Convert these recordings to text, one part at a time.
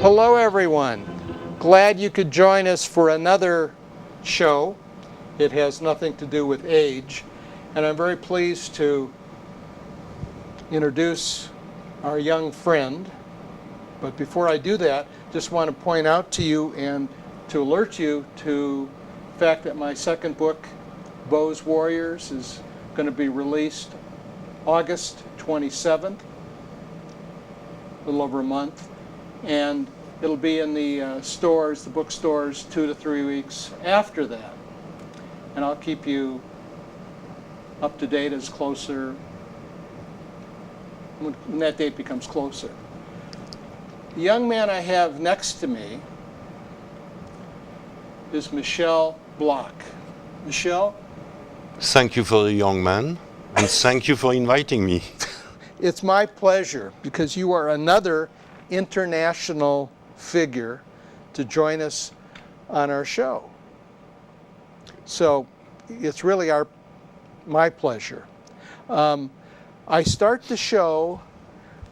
Hello everyone. Glad you could join us for another show. It has nothing to do with age. And I'm very pleased to introduce our young friend. But before I do that, just want to point out to you and to alert you to the fact that my second book, Beau's Warriors, is going to be released August 27th, a little over a month. And it'll be in the stores, the bookstores, 2 to 3 weeks after that. And I'll keep you up to date as closer, when that date becomes closer. The young man I have next to me is Michel Bloch. Michel? Thank you for the young man, and thank you for inviting me. It's my pleasure, because you are another international figure to join us on our show. So it's really my pleasure. I start the show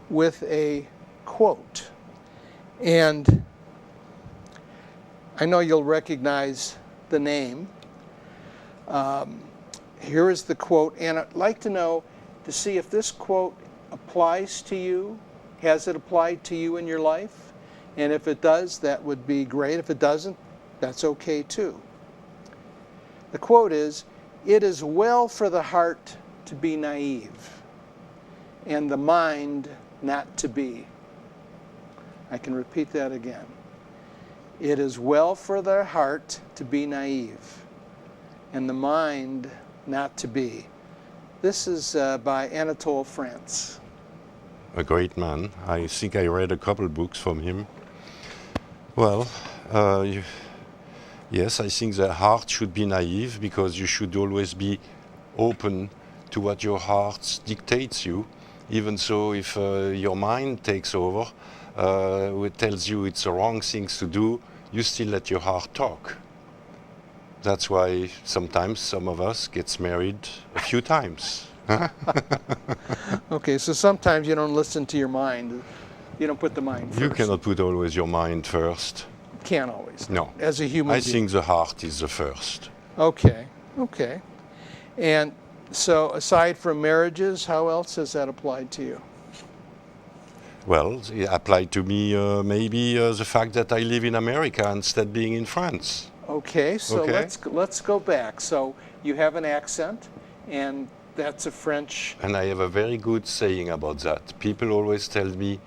with a quote, and I know you'll recognize the name. Here is the quote, and I'd like to see if this quote applies to you. Has it applied to you in your life? And if it does, that would be great. If it doesn't, that's okay too. The quote is, "It is well for the heart to be naive, and the mind not to be." I can repeat that again. It is well for the heart to be naive, and the mind not to be. This is by Anatole France. A great man. I think I read a couple books from him. Well, yes, I think the heart should be naive, because you should always be open to what your heart dictates you. Even so, if your mind takes over, it tells you it's the wrong things to do, you still let your heart talk. That's why sometimes some of us gets married a few times. Okay, so sometimes you don't listen to your mind. You don't put the mind first. You cannot put always your mind first. Can't always. No. As a human being. I think the heart is the first. Okay. And so aside from marriages, how else has that applied to you? Well, it applied to me maybe the fact that I live in America instead of being in France. Okay, so let's go back. So you have an accent, and that's a French. And I have a very good saying about that. People always tell me,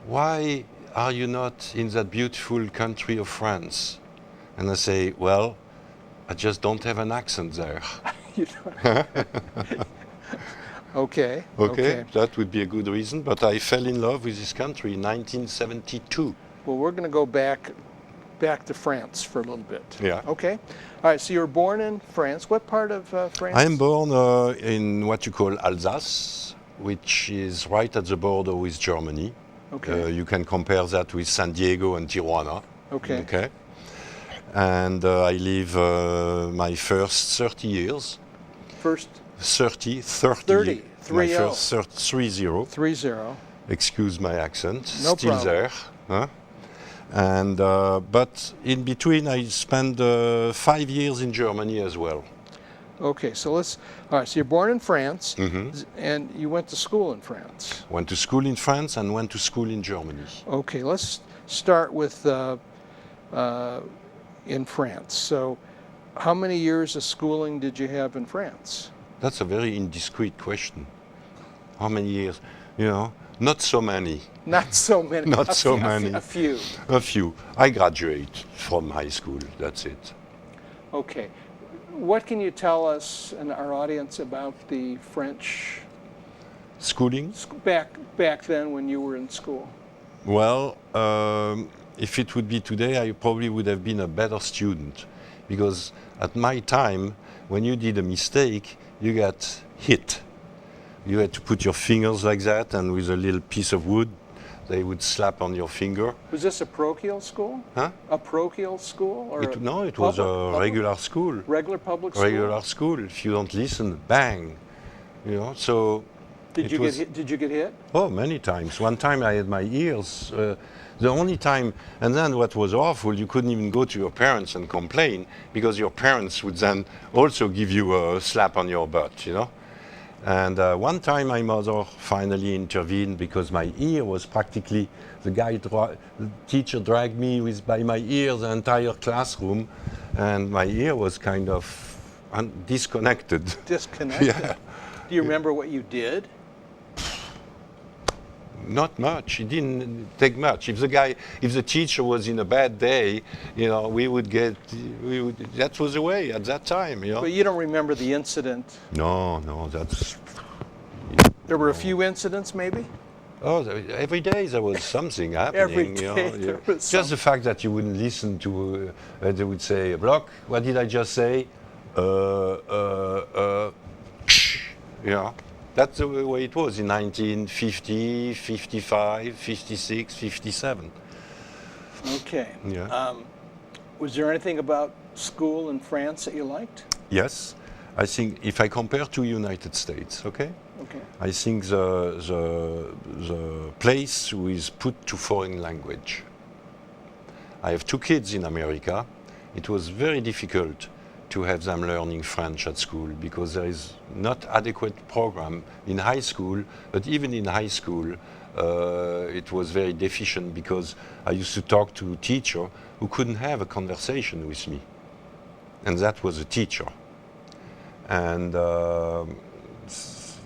"Why are you not in that beautiful country of France?" And I say, "Well, I just don't have an accent there." You don't. Okay. That would be a good reason. But I fell in love with this country in 1972. Well, we're going to go back to France for a little bit. Yeah. Okay. All right, so you were born in France. What part of France? I am born in what you call Alsace, which is right at the border with Germany. Okay. You can compare that with San Diego and Tijuana. Okay. And I live my first 30 years. First? 30. 30. My first 30. 30. Excuse my accent. No Still problem. there. Huh? And but in between, I spent 5 years in Germany as well. Okay, so all right, so you're born in France, Mm-hmm. and you went to school in France. Went to school in France and went to school in Germany. Okay, let's start with in France. So how many years of schooling did you have in France? That's a very indiscreet question. How many years? Not so many. Not so many. Not so many. A few. A few. I graduate from high school. That's it. Okay. What can you tell us and our audience about the French schooling? Back then when you were in school? Well, if it would be today, I probably would have been a better student, because at my time, when you did a mistake, you got hit. You had to put your fingers like that, and with a little piece of wood, they would slap on your finger. Was this a parochial school? Huh? A parochial school? Or no, it was a regular school. Regular public school? Regular school. If you don't listen, bang. So Did you get hit? Oh, many times. One time I had my ears. The only time, and then what was awful, you couldn't even go to your parents and complain because your parents would then also give you a slap on your butt, you know. And one time my mother finally intervened because my ear was practically, the teacher dragged me by my ear the entire classroom, and my ear was kind of disconnected. Disconnected? Yeah. Do you remember what you did? Not much. It didn't take much. If the teacher was in a bad day, you know, that was the way at that time, you know. But you don't remember the incident? No, that's... There were a few incidents, maybe? Oh, every day there was something happening. Every you day know. there was Just the fact that you wouldn't listen to, they would say, Bloch, what did I just say? You know. That's the way it was in 1950, 55, 56, 57. Okay. Yeah. Was there anything about school in France that you liked? Yes. I think if I compare to United States, okay? Okay. I think the place who is put to foreign language. I have two kids in America. It was very difficult to have them learning French at school because there is not adequate program in high school, but even in high school it was very deficient because I used to talk to a teacher who couldn't have a conversation with me, and that was a teacher. And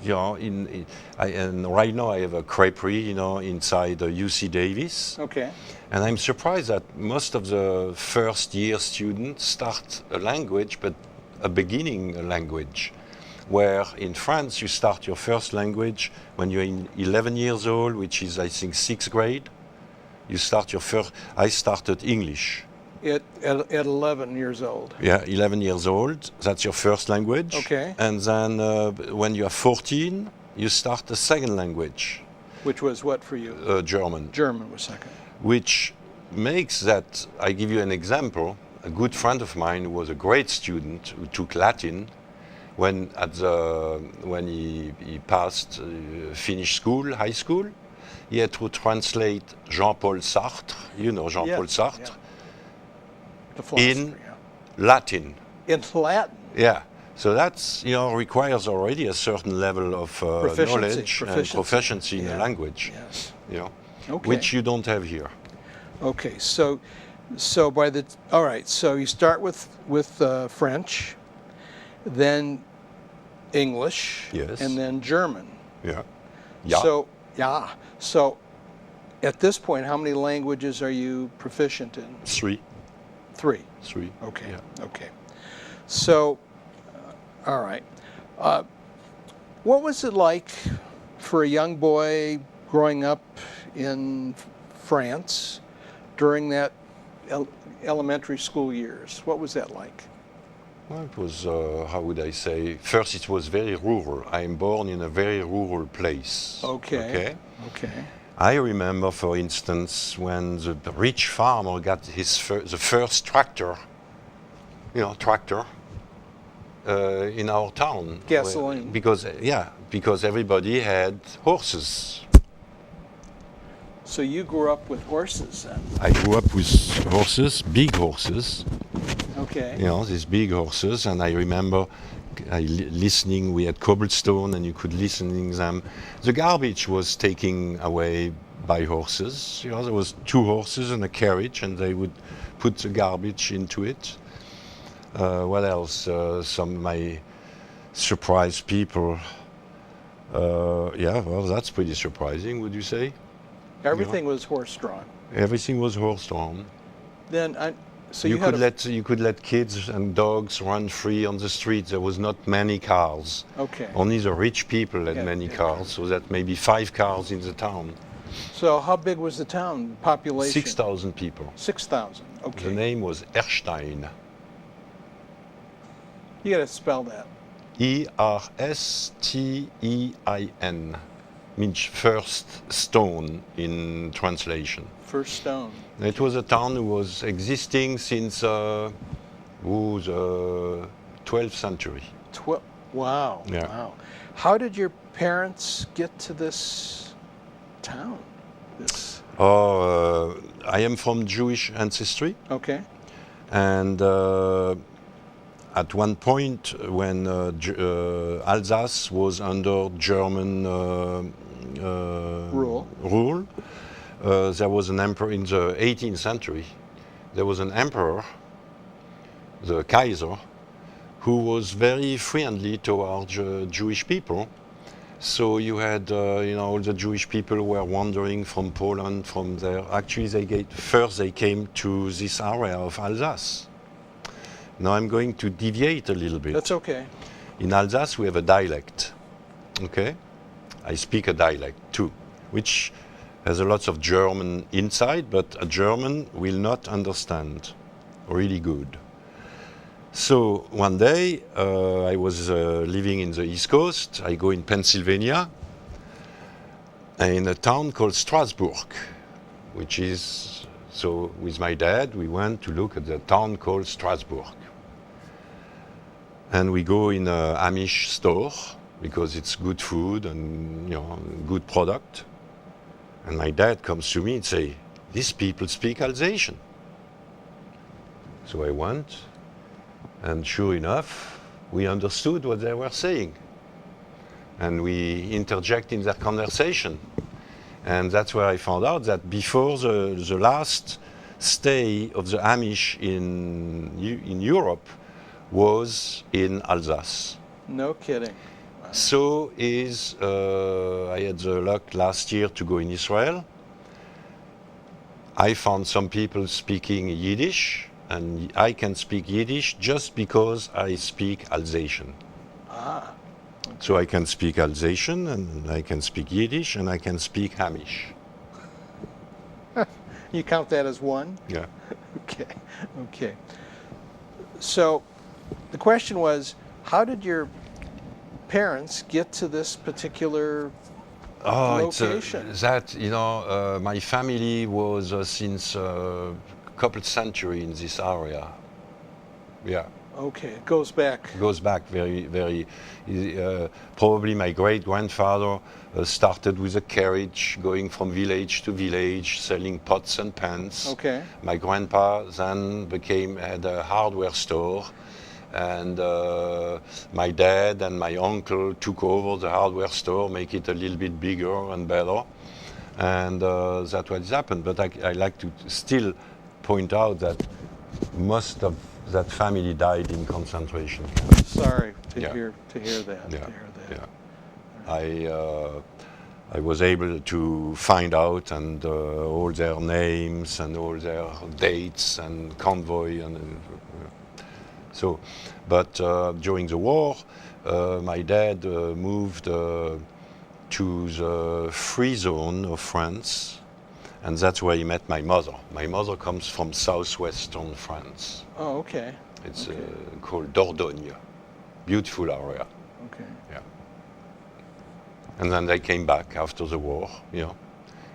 you know, and right now I have a creperie, you know, inside UC Davis. Okay. And I'm surprised that most of the first year students start a language, but a beginning language. Where in France you start your first language when you're 11 years old, which is I think 6th grade. You start your first, I started English. At 11 years old? Yeah, 11 years old, that's your first language. Okay. And then when you are 14, you start a second language. Which was what for you? German. German was second. Which makes that, I give you an example, a good friend of mine who was a great student who took Latin, when he passed, finished school, high school, he had to translate Jean-Paul Sartre, you know Jean-Paul Sartre, yeah. The philosopher, in Latin. In Latin? Yeah. So that's, you know, requires already a certain level of knowledge and proficiency in the language. Yes. You know, okay. which you don't have here. Okay, so all right, so you start with French, then English, Yes. and then German. Yeah. Yeah. So at this point, how many languages are you proficient in? Three. Three. Okay. Yeah. Okay. So, all right. What was it like for a young boy growing up in France during that elementary school years? What was that like? Well, it was, how would I say, first it was very rural. I am born in a very rural place. Okay. I remember, for instance, when the rich farmer got the first tractor, you know, in our town. Gasoline. Because everybody had horses. So you grew up with horses then? I grew up with horses, big horses. Okay. You know, these big horses, and I remember listening. We had cobblestone, and you could listen to them. The garbage was taken away by horses. You know, there was 2 horses and a carriage, and they would put the garbage into it. What else? Some my surprised people. Yeah, well, that's pretty surprising, would you say? Everything was horse-drawn. Everything was horse-drawn. Then, so you could let kids and dogs run free on the street. There was not many cars. Okay. Only the rich people had many cars, so that maybe 5 cars in the town. So how big was the town population? 6,000 people. 6,000. Okay. The name was Erstein. You got to spell that. Erstein. Means first stone in translation. First stone. It was a town who was existing since the 12th century. Wow. Yeah. Wow. How did your parents get to this town? This. I am from Jewish ancestry, Okay. and at one point when Alsace was under German Rule. there was an emperor in the 18th century. There was an emperor, the Kaiser, who was very friendly towards Jewish people. So you had, all the Jewish people were wandering from Poland, from there. Actually, first they came to this area of Alsace. Now I'm going to deviate a little bit. That's okay. In Alsace, we have a dialect. Okay, I speak a dialect too, which has a lot of German inside, but a German will not understand really good. So one day I was living in the East Coast. I go in Pennsylvania, in a town called Strasbourg, which is, so with my dad we went to look at the town called Strasbourg. And we go in an Amish store because it's good food and good product. And my dad comes to me and say, "These people speak Alsatian." So I went, and sure enough, we understood what they were saying. And we interject in their conversation. And that's where I found out that before the last stay of the Amish in Europe was in Alsace. No kidding. So I had the luck last year to go in Israel. I found some people speaking Yiddish, and I can speak Yiddish just because I speak Alsatian. Ah. Okay. So I can speak Alsatian, and I can speak Yiddish, and I can speak Hamish. You count that as one? Yeah. Okay. Okay. So the question was, how did your parents get to this particular location? My family was since a couple centuries in this area. Yeah. Okay, it goes back. Goes back very, very. Probably my great-grandfather started with a carriage going from village to village selling pots and pans. Okay. My grandpa then had a hardware store, and my dad and my uncle took over the hardware store, make it a little bit bigger and better, and that's what happened. But I like to still point out that most of that family died in concentration camps. Sorry to Yeah. hear that. Yeah, To hear that. yeah. I was able to find out and all their names and all their dates and convoy and so. But during the war, my dad moved to the free zone of France, and that's where he met my mother. My mother comes from southwestern France. Oh, okay. It's Okay. called Dordogne. Beautiful area. Okay. Yeah. And then they came back after the war,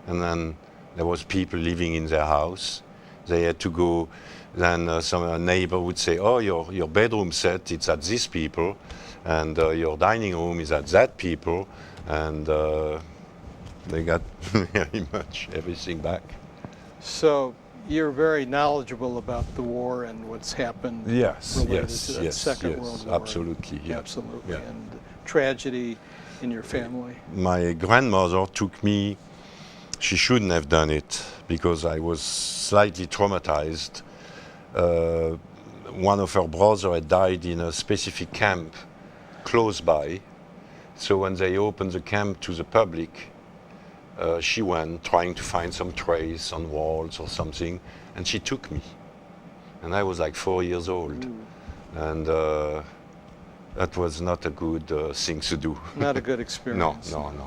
and then there was people living in their house. They had to go. Then some neighbor would say, "Oh, your bedroom set it's at this people, and your dining room is at that people," and they got very much everything back. So you're very knowledgeable about the war and what's happened related to the Second World War. Absolutely. Yeah. Absolutely. Yeah. And tragedy in your family. My grandmother took me. She shouldn't have done it because I was slightly traumatized. One of her brothers had died in a specific camp close by. So when they opened the camp to the public, she went trying to find some trace on walls or something, and she took me. And I was like 4 years old. And that was not a good thing to do. Not a good experience. No.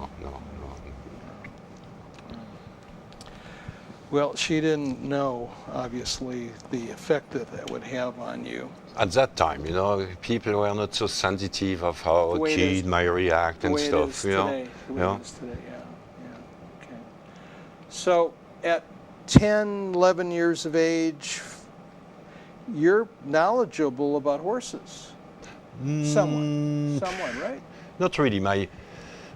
Well, she didn't know, obviously, the effect that would have on you. At that time, people were not so sensitive of how a kid might react and stuff. The way it is today, yeah. Okay. So at 10, 11 years of age, you're knowledgeable about horses. Someone, right? Not really.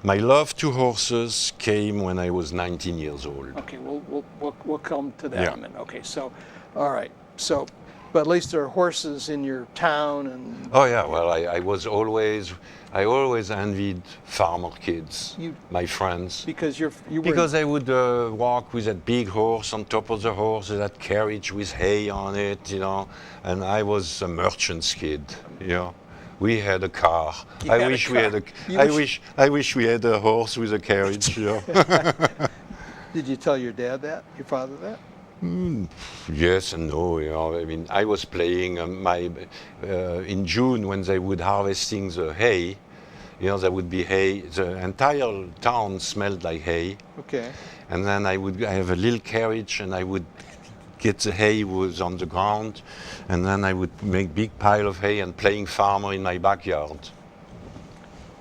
My love to horses came when I was 19 years old. Okay, we'll come to that Yeah. in a minute. Okay, so, all right, so, but at least there are horses in your town, and Oh yeah, well, I always envied farmer kids, You- my friends, because you were because they would walk with that big horse on top of the horse, that carriage with hay on it, you know, and I was a merchant's kid, you know. We had a car. You I had a wish we car. had a. You I wish we had a horse with a carriage, you know. Did you tell your dad that, your father that? Yes and no. You know, I mean, I was playing in June when they would harvesting the hay. You know, there would be hay. The entire town smelled like hay. Okay. And then I have a little carriage, and I would get the hay was on the ground, and then I would make big pile of hay and playing farmer in my backyard.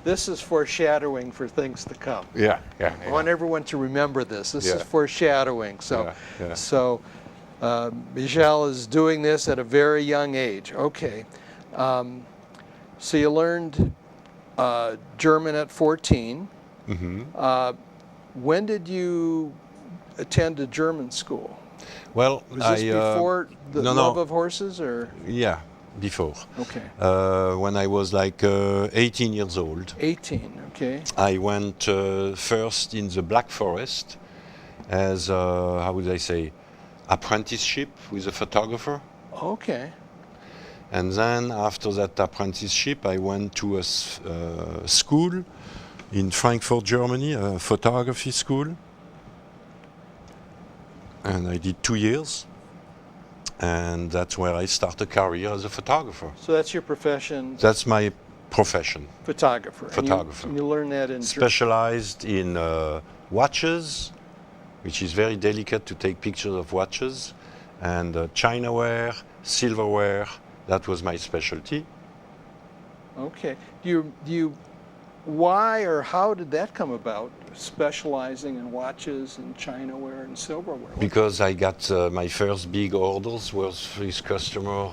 This is foreshadowing for things to come. Yeah. I want everyone to remember this. This is Yeah. foreshadowing. So, Yeah. so Michel is doing this at a very young age. Okay. So you learned German at 14. When did you attend a German school? Well, Was this before the no, love no. of horses, or? Yeah, before. Okay. When I was like 18 years old, 18. Okay. I went first in the Black Forest as how would I say, apprenticeship with a photographer. Okay. And then after that apprenticeship, I went to a school in Frankfurt, Germany, a photography school. And I did 2 years. And that's where I started a career as a photographer. So that's your profession, That's my profession. photographer. Photographer. And you learn that in Specialized in watches, which is very delicate to take pictures of watches, and chinaware, silverware. That was my specialty. Okay. Why or how did that come about? Specializing in watches and chinaware and silverware. Because I got my first big orders was this customer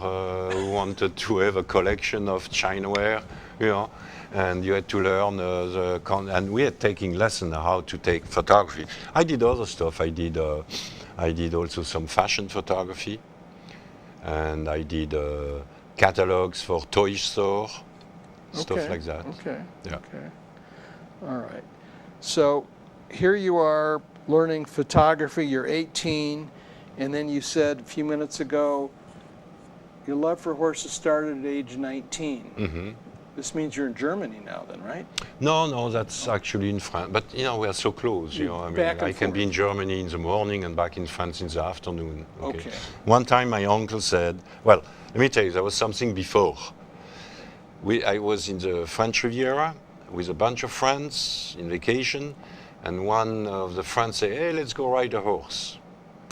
who wanted to have a collection of chinaware, you know, and you had to learn and we had taking lessons how to take photography. I did other stuff. I did also some fashion photography, and I did catalogs for toy store, stuff like that. Okay. Yeah. Okay. All right. So here you are learning photography. You're 18, and then you said a few minutes ago your love for horses started at age 19. Mm-hmm. This means you're in Germany now, then, right? No, that's actually in France. But you know, we are so close. You know, I mean, Back and I can be in forth. Germany in the morning and back in France in the afternoon. Okay. One time, my uncle said, "Well, let me tell you, there was something before. I was in the French Riviera with a bunch of friends in vacation, and one of the friends said, 'Hey, let's go ride a horse.'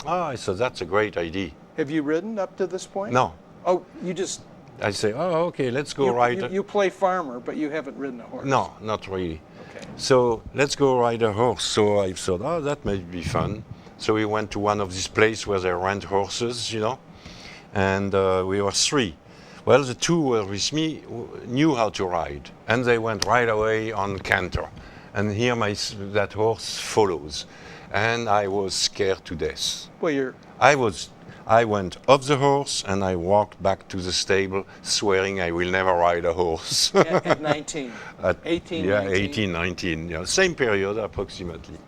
Oh, I said, that's a great idea. Have you ridden up to this point? No, Oh, you just I say, oh, okay, let's go ride. you play farmer, but you haven't ridden a horse. No, not really. Okay. So let's go ride a horse. So I thought, oh, that might be fun. So we went to one of these places where they rent horses, you know, and we were three. Well, the two were with me knew how to ride, and they went right away on canter. And here that horse follows, and I was scared to death. Well, I went off the horse and I walked back to the stable, swearing I will never ride a horse. at 19. At 18, yeah, 19. 18, 19, yeah, same period approximately.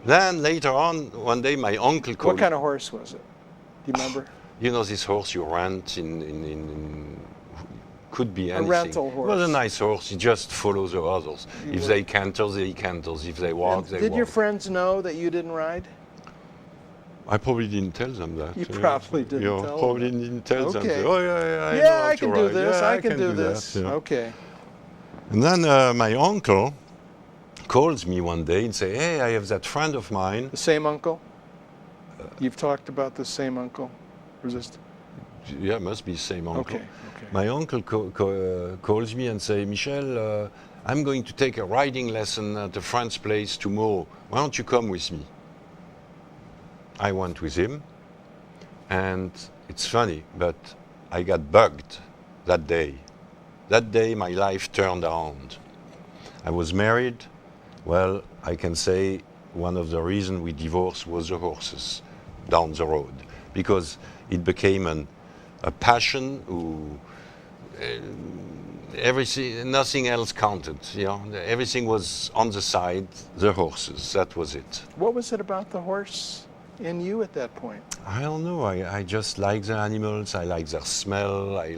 Then later on, one day my uncle called. What kind of horse was it? Do you remember? You know this horse you rent in could be anything. rental It was a horse. nice horse. He just follows the others. If they canter, they canters. If they walk, And they did walk. your friends know that you didn't ride? I probably didn't tell them that. You know. probably didn't You know, tell probably them. didn't tell them. Okay. Oh yeah, I know Yeah, how I to can do ride. this. Yeah, I can do that, this. yeah. Okay. And then my uncle calls me one day and say, "Hey, I have that friend of mine." The same uncle? You've talked about the same uncle? Or is this? Yeah, must be same uncle. Okay. My uncle calls me and say, "Michel, I'm going to take a riding lesson at a friend's place tomorrow. Why don't you come with me?" I went with him, and it's funny, but I got bugged that day. That day my life turned around. I was married. Well, I can say one of the reasons we divorced was the horses down the road, because it became a passion who everything, nothing else counted. You know, everything was on the side. The horses, that was it. What was it about the horse in you at that point? I don't know. I just like the animals. I like their smell. I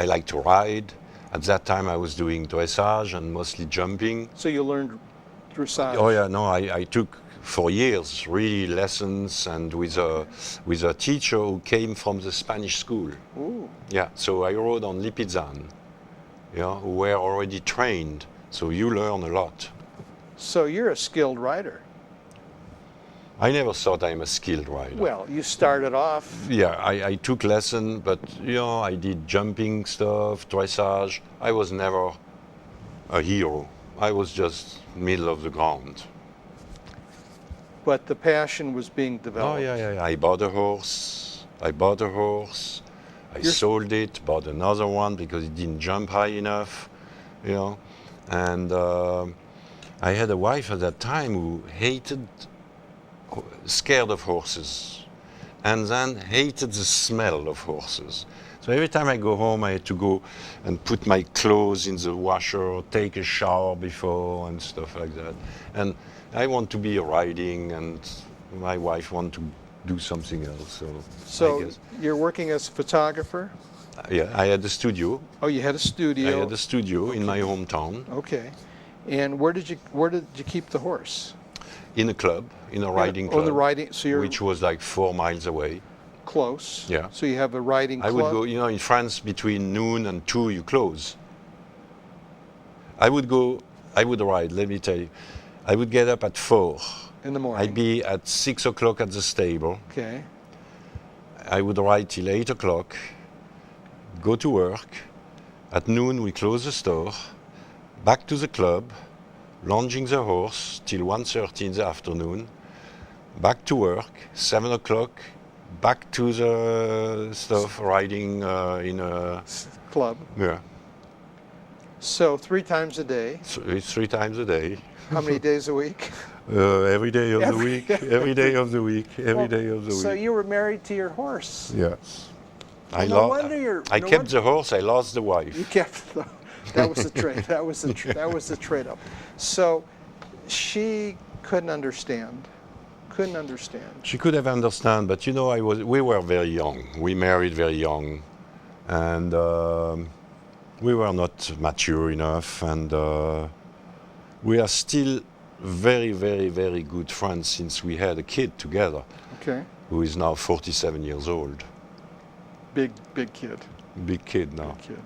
like to ride. At that time, I was doing dressage and mostly jumping. So you learned dressage. Oh yeah, no. I took for years really lessons, and with a teacher who came from the Spanish school. Ooh. Yeah. So I rode on Lipizan. Yeah, who were already trained. So you learn a lot. So you're a skilled rider. I never thought I'm a skilled rider. Well, you started off. Yeah, I took lesson, but you know, I did jumping stuff, dressage. I was never a hero. I was just middle of the ground. But the passion was being Oh developed. yeah. I bought a horse. I sold it, bought another one because it didn't jump high enough, you know. And I had a wife at that time who scared of horses, and then hated the smell of horses. So every time I go home, I had to go and put my clothes in the washer, take a shower before, and stuff like that. And I want to be riding, and my wife want to do something else. I So guess. you're working as a photographer. Yeah, I had a studio. Oh, you had a studio. I had a studio in my hometown, Okay. And where did you keep the horse? in a club, in a riding club, On the riding. So you're which was like 4 miles away. close. Yeah. So you have a riding I club. would go, you know, in France between noon and 2 you close. I would ride, let me tell you. I would get up at 4. in the morning. I'd be at 6 o'clock at the stable. Okay. I would ride till 8 o'clock, go to work. At noon we close the store, back to the club, lounging the horse till 1:30 in the afternoon, back to work, 7 o'clock, back to the stuff, riding in a... Club. Yeah. So 3 times a day. So it's 3 times a day. How many days a week? Every day of the Every- week. Every day of the week. Every day of the So week. you were married to your horse. Yes. no wonder you're- I no kept wonder- the horse. I lost the wife. You kept the, that was the trade. That was the trade-up. So she couldn't understand. She could have understand, but you know, we were very young. We married very young, and we were not mature enough, and we are still very, very, very good friends since we had a kid together, Okay. who is now 47 years old. Big kid. Big kid now. Kid.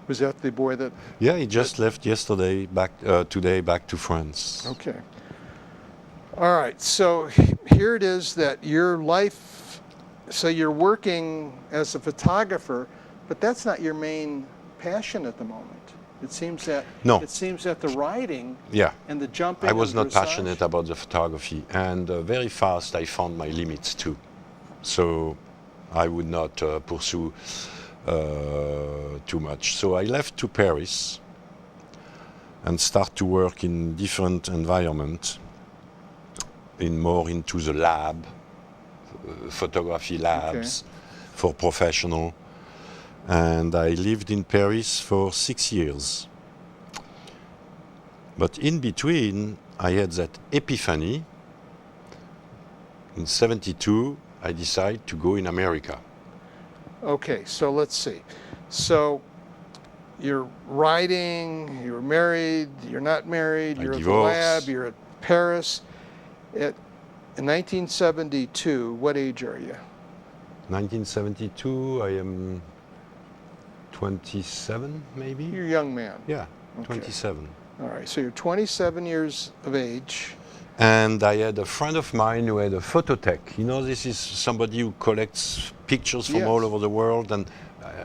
Was that the boy that? Yeah, he just left yesterday, today back to France. Okay. All right. So here it is that your life. So you're working as a photographer, but that's not your main passion at the moment. It seems that. No. It seems that the riding Yeah. and the jumping. I was and not dressage- passionate about the photography, and very fast I found my limits too. So I would not pursue too much. So I left to Paris and start to work in different environment, more into the lab, photography labs for professional. And I lived in Paris for 6 years. But in between, I had that epiphany. In 72, I decided to go in America. Okay, so let's see. So you're riding, you're married, you're not married, I you're at the divorced. lab, you're at Paris. In 1972, what age are you? 1972, I am 27, maybe? You're a young man. Yeah, Okay. 27. All right, so you're 27 years of age. And I had a friend of mine who had a phototech. You know, this is somebody who collects pictures from Yes. all over the world, and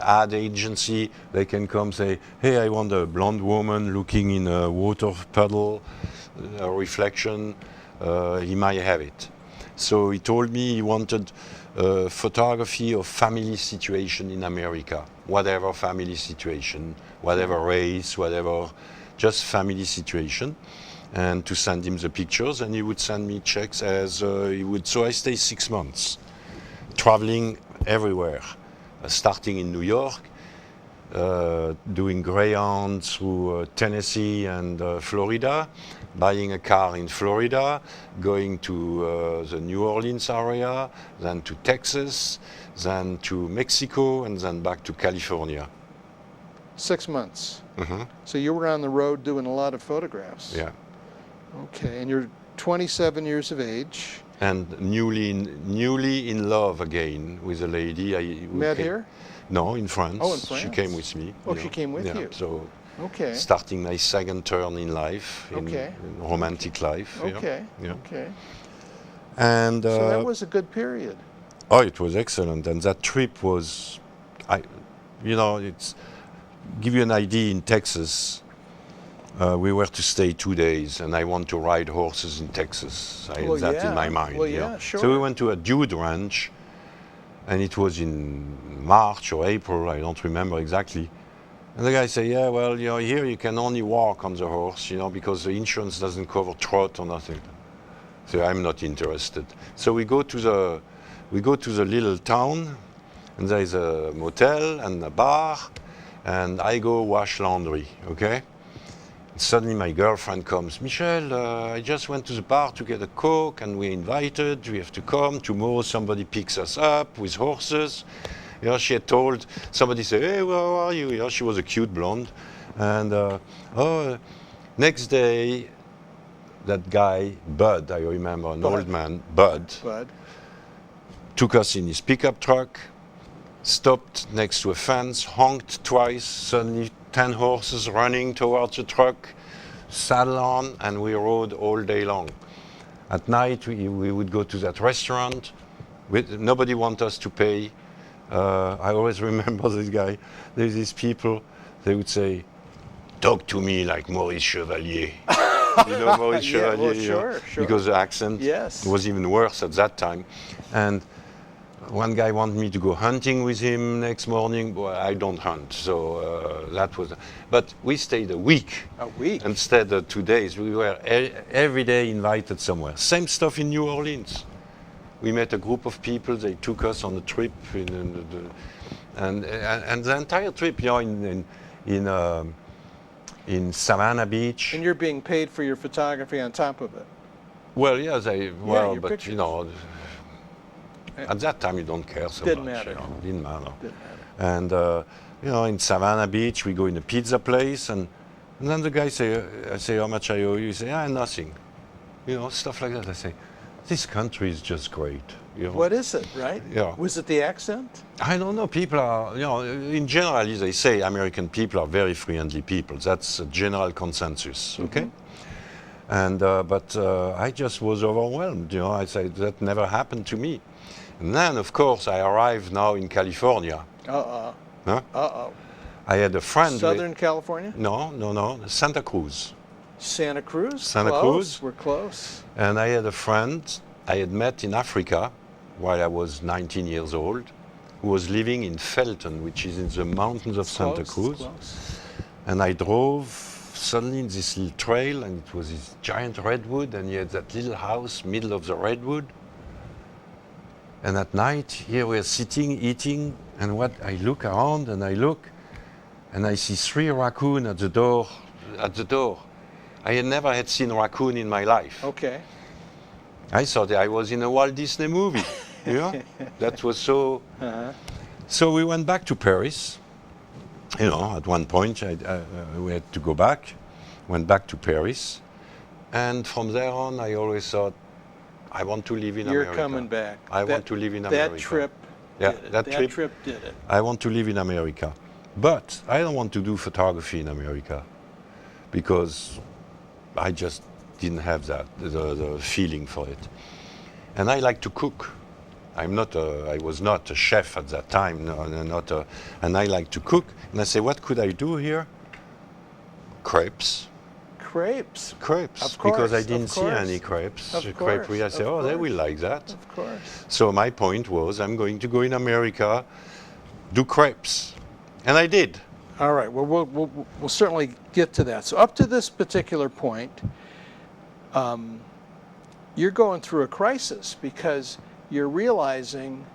ad agency, they can come say, hey, I want a blonde woman looking in a water puddle, a reflection, he might have it. So he told me he wanted photography of family situation in America, whatever family situation, whatever race, whatever, just family situation, and to send him the pictures, and he would send me checks as he would. So I stayed 6 months, traveling everywhere, starting in New York, doing Greyhound through Tennessee and Florida, buying a car in Florida, going to the New Orleans area, then to Texas, then to Mexico, and then back to California. 6 months. Mm-hmm. So you were on the road doing a lot of photographs. Yeah. Okay, and you're 27 years of age. And newly in love again with a lady. Met here? No, in France. Oh, in France. She came with me. Oh, she came with you. So Okay. starting my second turn in life, in romantic life. Okay. Yeah. Okay. And So that was a good period. oh, it was excellent, and that trip was, it's give you an idea. In Texas, we were to stay 2 days, and I want to ride horses in Texas. I had that in my mind. Well, yeah, sure. So we went to a dude ranch, and it was in March or April, I don't remember exactly. And the guy said, yeah, well, here you can only walk on the horse, because the insurance doesn't cover trot or nothing. So I'm not interested. So we go to the little town, and there is a motel and a bar, and I go wash laundry, okay? Suddenly my girlfriend comes, Michel, I just went to the bar to get a Coke, and we're invited, we have to come. Tomorrow somebody picks us up with horses. She had told, somebody said, hey, where are you? She was a cute blonde. And next day, that guy, Bud, I remember, old man, Bud, took us in his pickup truck, stopped next to a fence, honked twice, suddenly 10 horses running towards the truck, saddle on, and we rode all day long. At night, we would go to that restaurant. Nobody wanted us to pay. I always remember this guy. There's these people, they would say, talk to me like Maurice Chevalier. Maurice Chevalier? Well, sure. Because the accent was even worse at that time. And one guy wanted me to go hunting with him next morning. Well, I don't hunt, so that was. But we stayed a week. A week? Instead of 2 days. We were every day invited somewhere. Same stuff in New Orleans. We met a group of people. They took us on a trip, and the entire trip, in Savannah Beach. And you're being paid for your photography on top of it. Well, yes, but pictures. At that time you don't care so Didn't much. matter. Didn't matter. Didn't matter. And in Savannah Beach, we go in a pizza place, and then the guy I say, how much I owe you? He say, nothing. Stuff like that. I say, this country is just great. What is it, right? Yeah. Was it the accent? I don't know. People are, in general, they say American people are very friendly people. That's a general consensus, okay? And but I just was overwhelmed. I said that never happened to me. And then, of course, I arrived now in California. Uh-oh. Huh? Uh-oh. I had a friend. Southern California? No, Santa Cruz. Santa Cruz? Santa Cruz. We're close. And I had a friend I had met in Africa while I was 19 years old, who was living in Felton, which is in the mountains of Santa Cruz. Close. And I drove suddenly in this little trail, and it was this giant redwood, and he had that little house middle of the redwood. And at night, here we're sitting, eating, and I look around, and I see 3 raccoons at the door. I had never seen raccoon in my life. Okay. I thought I was in a Walt Disney movie. That was so. So we went back to Paris. At one point we had to go back. Went back to Paris, and from there on, I always thought, I want to live in America. You're coming back. I want to live in America. That trip. That trip did it. I want to live in America, but I don't want to do photography in America because I just didn't have the feeling for it. And I like to cook. I was not a chef at that time, and I like to cook. And I say, what could I do here? Crepes. crepes. Crepes, Of course, because I of didn't see course. any crepes. Of The course, creperie, I said, of oh, they will course. like that. Of course. So my point was, I'm going to go in America, do crepes. And I did. All right. Well, we'll certainly get to that. So up to this particular point, you're going through a crisis because you're realizing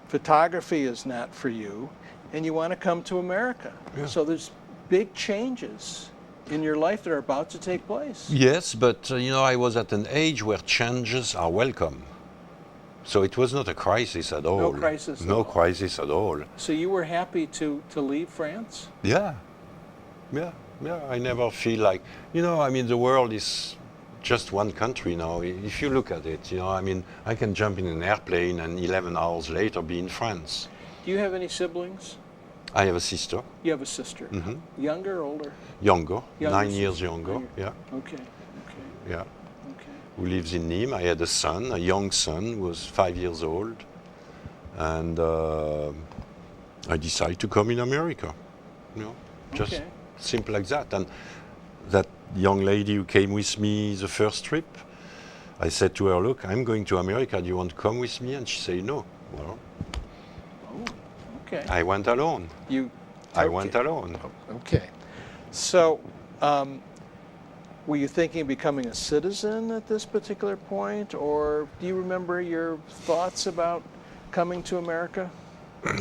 photography is not for you, and you want to come to America. Yeah. So there's big changes in your life that are about to take place. Yes, but I was at an age where changes are welcome. So it was not a crisis at all. No crisis at No all. crisis at all. So you were happy to leave France? Yeah. I never feel like, the world is just one country now. If you look at it, I can jump in an airplane and 11 hours later be in France. Do you have any siblings? I have a sister, You have a sister. Mhm. Younger, older? younger, Younger 9 years sister. younger, yeah, Okay. yeah, Okay. who lives in Nîmes. I had a son, a young son, who was 5 years old, and I decided to come in America, just Okay. simple like that. And that young lady who came with me the first trip, I said to her, look, I'm going to America, do you want to come with me? And she said no. Well, Okay. I went alone. I okay. went alone. Okay. So, were you thinking of becoming a citizen at this particular point, or do you remember your thoughts about coming to America?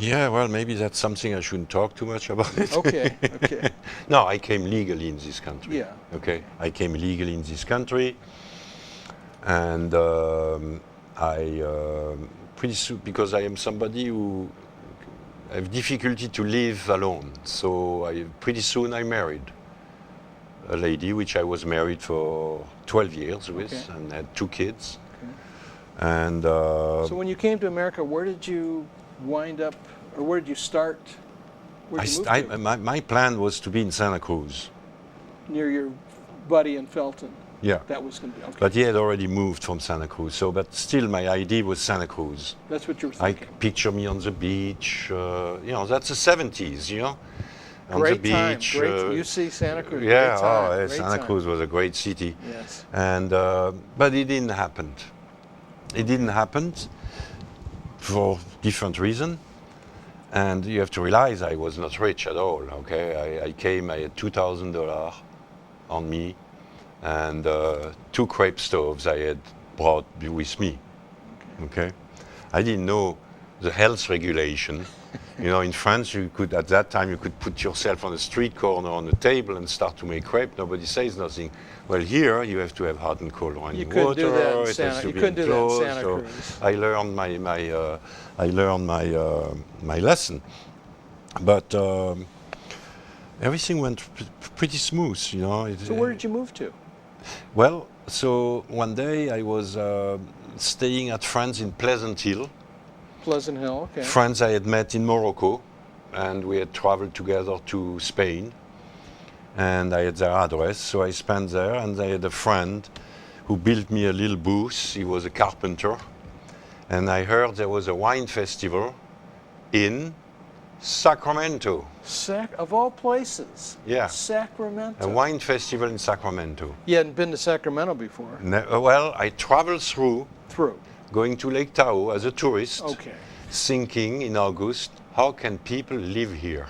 Yeah, well, maybe that's something I shouldn't talk too much about it. Okay. Okay. No, I came legally in this country. Yeah. Okay, I came legally in this country, and I pretty soon, because I am somebody who have difficulty to live alone. So pretty soon I married a lady which I was married for 12 years with, Okay. and had 2 kids. Okay. And So when you came to America, where did you wind up, or where did you start? Where did you move to? my plan was to be in Santa Cruz. Near your buddy in Felton. Yeah. That was going to be okay. But he had already moved from Santa Cruz. So, but still, my idea was Santa Cruz. That's what you were I thinking. picture me on the beach. That's the 70s, on Great the time. beach. Great. UC Santa Cruz. Yeah, Great time. Great Santa time. Cruz was a great city. Yes. And but it didn't happen. It didn't happen for different reasons. And you have to realize I was not rich at all. Okay, I came. I had $2,000 on me, and 2 crepe stoves I had brought with me. Okay, I didn't know the health regulation. In France, at that time you could put yourself on a street corner on a table and start to make crepe. Nobody says nothing. Well, here you have to have hot and cold running You couldn't water. do that in It has Santa. to You be couldn't do that in enclosed, Santa so Cruz. I learned my lesson, but everything went pretty smooth. So where did you move to? Well, so one day I was staying at friends in Pleasant Hill. Pleasant Hill. Okay. Friends I had met in Morocco, and we had traveled together to Spain, and I had their address, so I spent there, and I had a friend who built me a little booth. He was a carpenter, and I heard there was a wine festival in Sacramento. Of all places. Yeah. Sacramento. A wine festival in Sacramento. You hadn't been to Sacramento before. Well, I traveled through, going to Lake Tahoe as a tourist, Okay. thinking in August, how can people live here?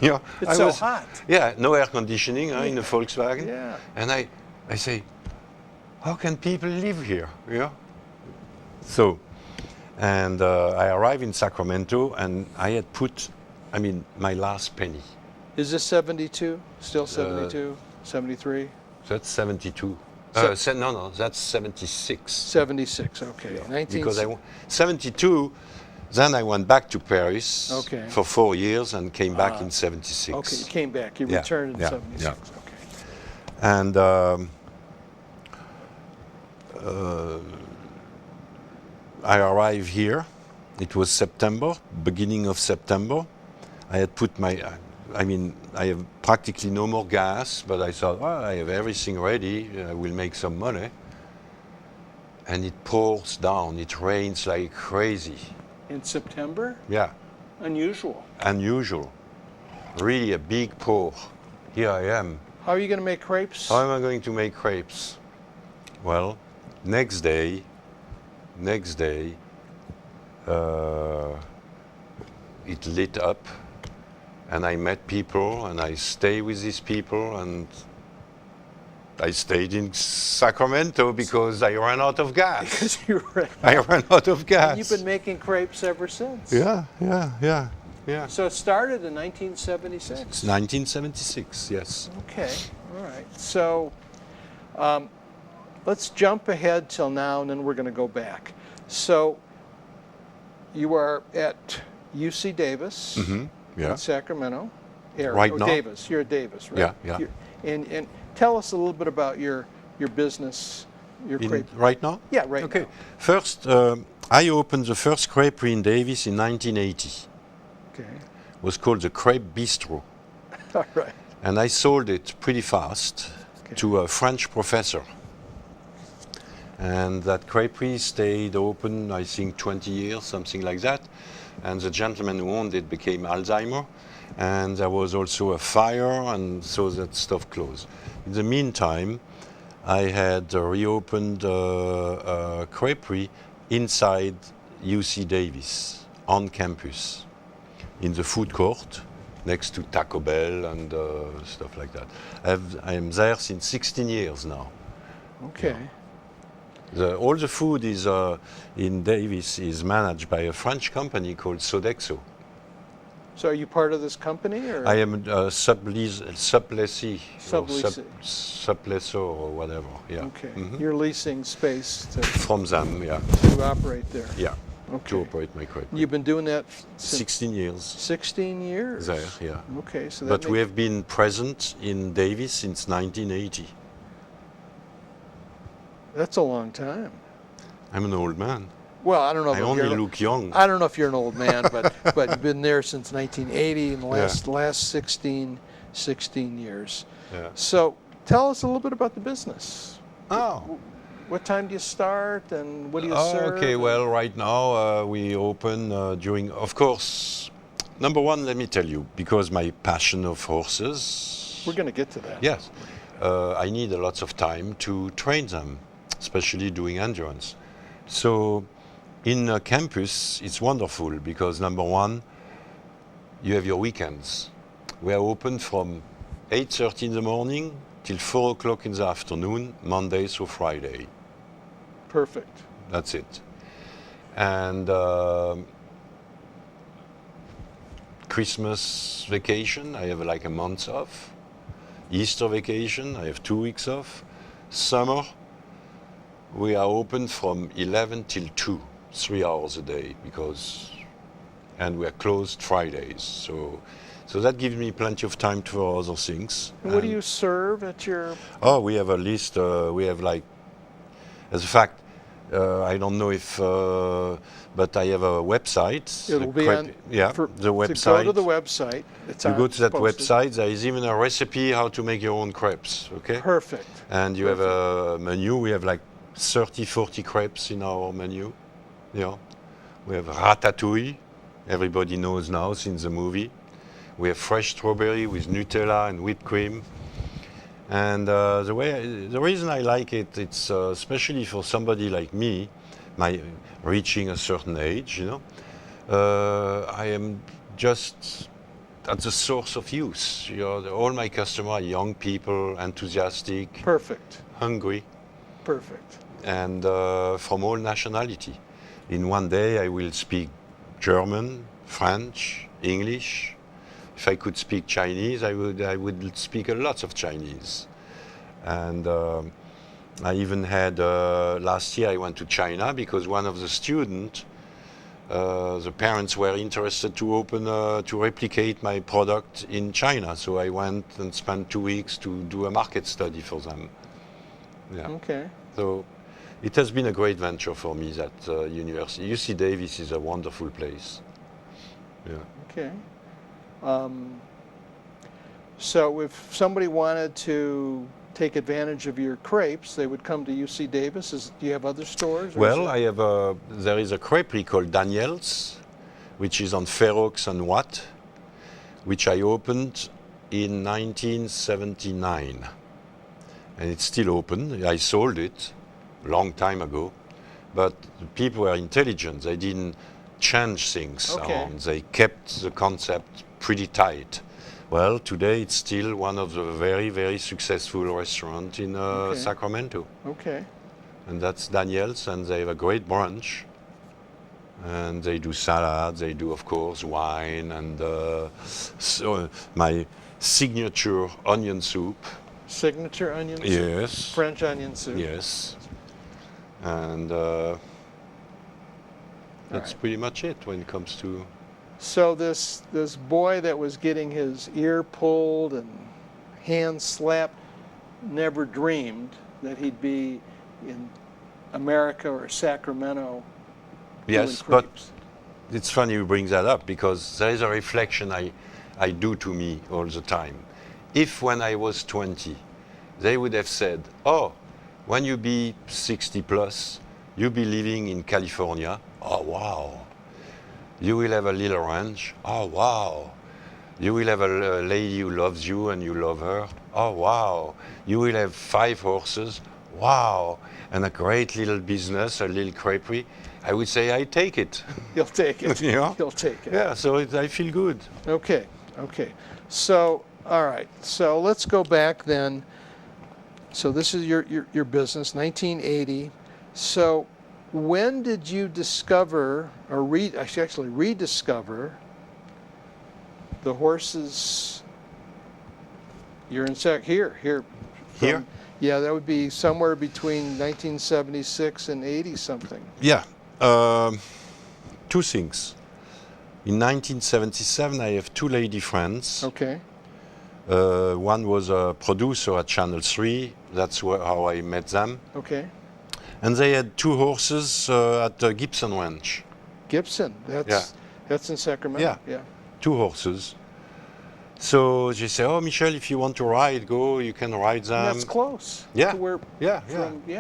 It's so hot. Yeah, no air conditioning in a Volkswagen. Yeah. And I say, how can people live here? So, and I arrived in Sacramento, and I had put, my last penny. Is this 72? Still 72? 73? That's 72. No, that's 76. 76, okay. Because 72, then I went back to Paris for 4 years and came back in 76. Okay, you came back. You Yeah, returned in yeah, 76. yeah. Okay. And I arrived here. It was September, beginning of September. I had put I have practically no more gas, but I thought, I have everything ready. I will make some money. And it pours down. It rains like crazy. In September? Yeah. Unusual. Unusual. Really a big pour. Here I am. How are you going to make crepes? How am I going to make crepes? Well, next day, it lit up, and I met people, and I stay with these people, and I stayed in Sacramento because I ran out of gas. Because you ran. I ran out of gas. And you've been making crepes ever since. Yeah. So it started in 1976. It's 1976, yes. Okay, all right. So let's jump ahead till now, and then we're going to go back. So you are at UC Davis Yeah. in Sacramento area. Right now? Davis. You're at Davis, right? Yeah. And tell us a little bit about your business, your crepe. Right now? Yeah, right Okay. now. First, I opened the first creperie in Davis in 1980. Okay. It was called the Crepe Bistro. All right. And I sold it pretty fast to a French professor. And that creperie stayed open, I think, 20 years, something like that. And the gentleman who owned it became Alzheimer. And there was also a fire, and so that stuff closed. In the meantime, I had reopened a creperie inside UC Davis, on campus, in the food court, next to Taco Bell and stuff like that. I am there since 16 years now. Okay. All the food is in Davis is managed by a French company called Sodexo. So are you part of this company, or? I am a sublessee, sublessor or whatever. Yeah. Okay. You're leasing space From them, yeah. to operate there. Yeah. Okay. To operate my crepe. You've been doing that since 16 years 16 years. there, yeah. Okay, so that But we have been present in Davis since 1980. that's a long time. I'm an old man. Well, I don't know. I if only you're, look young. I don't know if you're an old man, but you've been there since 1980 and the last 16 years. Yeah. So tell us a little bit about the business. Oh. What time do you start, and what do you serve? Okay, well, right now we open during, of course, number one, let me tell you, because my passion of horses. We're going to get to that. Yes. I need a lot of time to train them, especially doing endurance. So in a campus, it's wonderful because number one, you have your weekends. We are open from 8:30 in the morning till 4 o'clock in the afternoon, Monday through Friday. Perfect. That's it. And Christmas vacation, I have like a month off. Easter vacation, I have 2 weeks off. Summer, we are open from 11 till 2, 3 hours a day, and we are closed Fridays. So that gives me plenty of time for other things. And what do you serve at your? Oh, we have a list. We have like, as a fact, I don't know if, but I have a website. It'll be on. The website. To go to the website. You go to that website. There is even a recipe how to make your own crepes. Okay. Perfect. And you have a menu. We have like 30, 40 crepes in our menu. Yeah. We have ratatouille. Everybody knows now since the movie. We have fresh strawberry with Nutella and whipped cream. And the reason I like it, it's especially for somebody like me, reaching a certain age, you know, I am just at the source of youth. You know, all my customers are young people, enthusiastic, Perfect. hungry, Perfect. and from all nationality. In one day, I will speak German, French, English. If I could speak Chinese, I would speak a lot of Chinese. And I even had, last year I went to China because one of the students, the parents were interested to open, to replicate my product in China. So I went and spent 2 weeks to do a market study for them. Yeah. Okay. So it has been a great venture for me, that university. UC Davis is a wonderful place. Yeah. Okay. So if somebody wanted to take advantage of your crepes, they would come to UC Davis. Do you have other stores? Well, there is a creperie called Daniel's, which is on Fair Oaks and Watt, which I opened in 1979. And it's still open. I sold it a long time ago. But the people were intelligent. They didn't change things around. They kept the concept pretty tight. Well, today it's still one of the very, very successful restaurants in Sacramento. Okay. And that's Daniel's, and they have a great brunch. And they do salad, they do, of course, wine, and so my signature onion soup. Signature onion soup? Yes. French onion soup? Yes. And that's pretty much it when it comes to... So this boy that was getting his ear pulled and hand slapped never dreamed that he'd be in America or Sacramento. Yes, but it's funny you bring that up, because there is a reflection I do to me all the time. If when I was 20, they would have said, oh, when you be 60 plus, you'll be living in California. Oh, wow. You will have a little ranch. Oh, wow. You will have a lady who loves you and you love her. Oh, wow. You will have 5 horses. Wow. And a great little business, a little creperie. I would say I take it. You'll take it. Yeah. You'll take it. Yeah, so I feel good. Okay. So, all right. So let's go back then. So this is your business, 1980. So when did you discover, or actually rediscover, the horses? You're in here. Here? Yeah, that would be somewhere between 1976 and 80 something. Yeah. 2 things. In 1977, I have 2 lady friends. Okay. One was a producer at Channel 3. That's how I met them. Okay. And they had 2 horses at the Gibson Ranch. Gibson, that's in Sacramento. Yeah. 2 horses. So they say, oh, Michel, if you want to ride, go, you can ride them. And that's close. Yeah. To where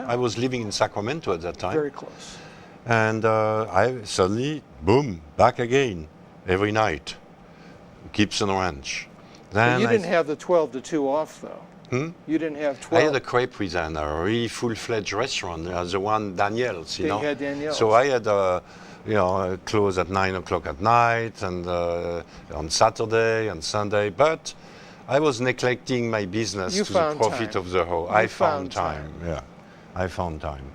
I was living in Sacramento at that time. Very close. And I suddenly, boom, back again, every night. Gibson Ranch. Then you didn't have the 12 to 2 off, though. You didn't have 12. I had a creperie then, a really full-fledged restaurant, the one Daniel's, you know. You had Daniel's. So I had, close at 9 o'clock at night, and on Saturday and Sunday. But I was neglecting my business to the profit of the whole. I found time. Yeah, I found time.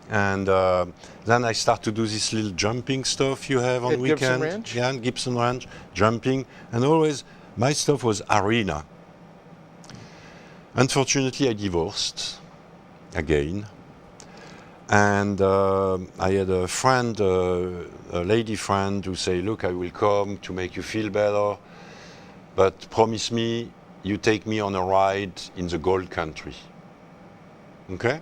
And then I start to do this little jumping stuff you have on weekend. Gibson Ranch? Yeah, Gibson Ranch, jumping, and always my stuff was arena. Unfortunately, I divorced again, and I had a friend, a lady friend, who say, "Look, I will come to make you feel better, but promise me you take me on a ride in the gold country." Okay?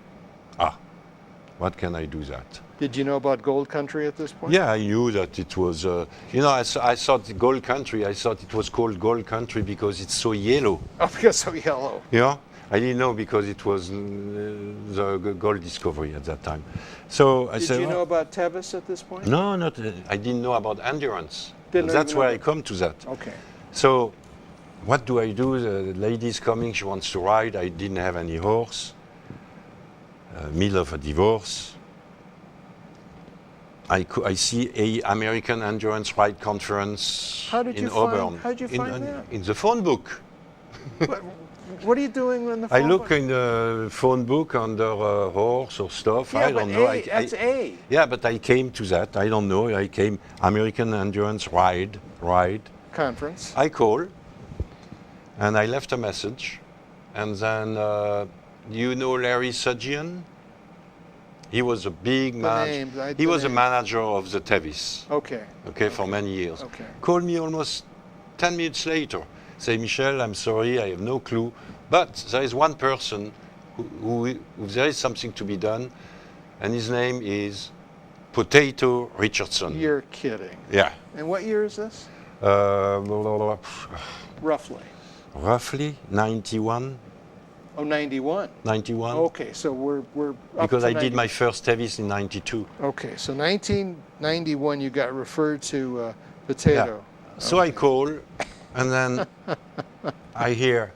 What can I do that? Did you know about gold country at this point? Yeah, I knew that it was, I thought the gold country, I thought it was called gold country because it's so yellow. Oh, because it's so yellow. Yeah, I didn't know because it was the gold discovery at that time. So I said, did you know about Tevis at this point? No, not. I didn't know about endurance. That's where I come to that. Okay. So what do I do? The lady's coming, she wants to ride. I didn't have any horse. Middle of a divorce. I see a American Endurance Ride Conference in Auburn. How did you find that? In the phone book. What are you doing in the phone book? I look in the phone book under a horse or stuff. Yeah, I don't know. That's A. Yeah, but I came to that. I don't know. I came American Endurance Ride Conference. I call, and I left a message, and then you know Larry Sudgian? He was a big man. He was a manager of the Tevis. Okay, for many years. Okay. Called me almost 10 minutes later. Say, Michel, I'm sorry, I have no clue, but there is one person who there is something to be done, and his name is Potato Richardson. You're kidding. Yeah. And what year is this? Roughly 91. Oh, 91. 91. Okay, so we're up because to I did my first Tevis in 92. Okay, so 1991 you got referred to Potato. Yeah. So I call, And then I hear,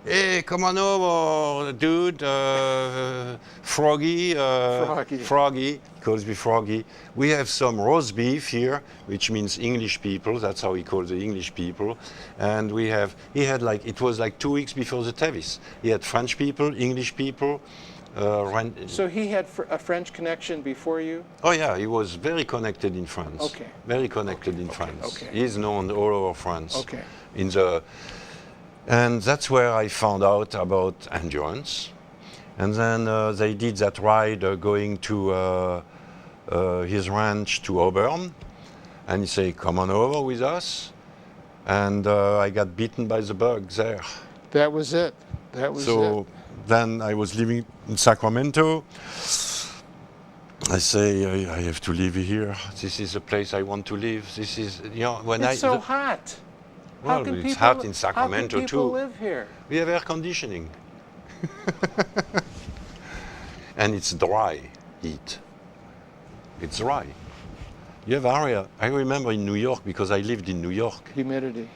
"Hey, come on over, dude, Froggy, Froggy. Froggy," calls me Froggy. "We have some roast beef here," which means English people. That's how he calls the English people. And he had like, it was like 2 weeks before the Tevis. He had French people, English people. So he had a French connection before you? Oh yeah, he was very connected in France. Okay. Very connected in France. Okay. He's known all over France. Okay. And that's where I found out about endurance. And then they did that ride going to his ranch to Auburn. And he said, "Come on over with us." And I got bitten by the bug there. That was it. That was it. Then I was living in Sacramento. I say, I have to live here. This is a place I want to live. This is, when It's so hot. Well, it's hot in Sacramento how can people too. live here? We have air conditioning. And it's dry heat. It's dry. You have area. I remember in New York, because I lived in New York. Humidity.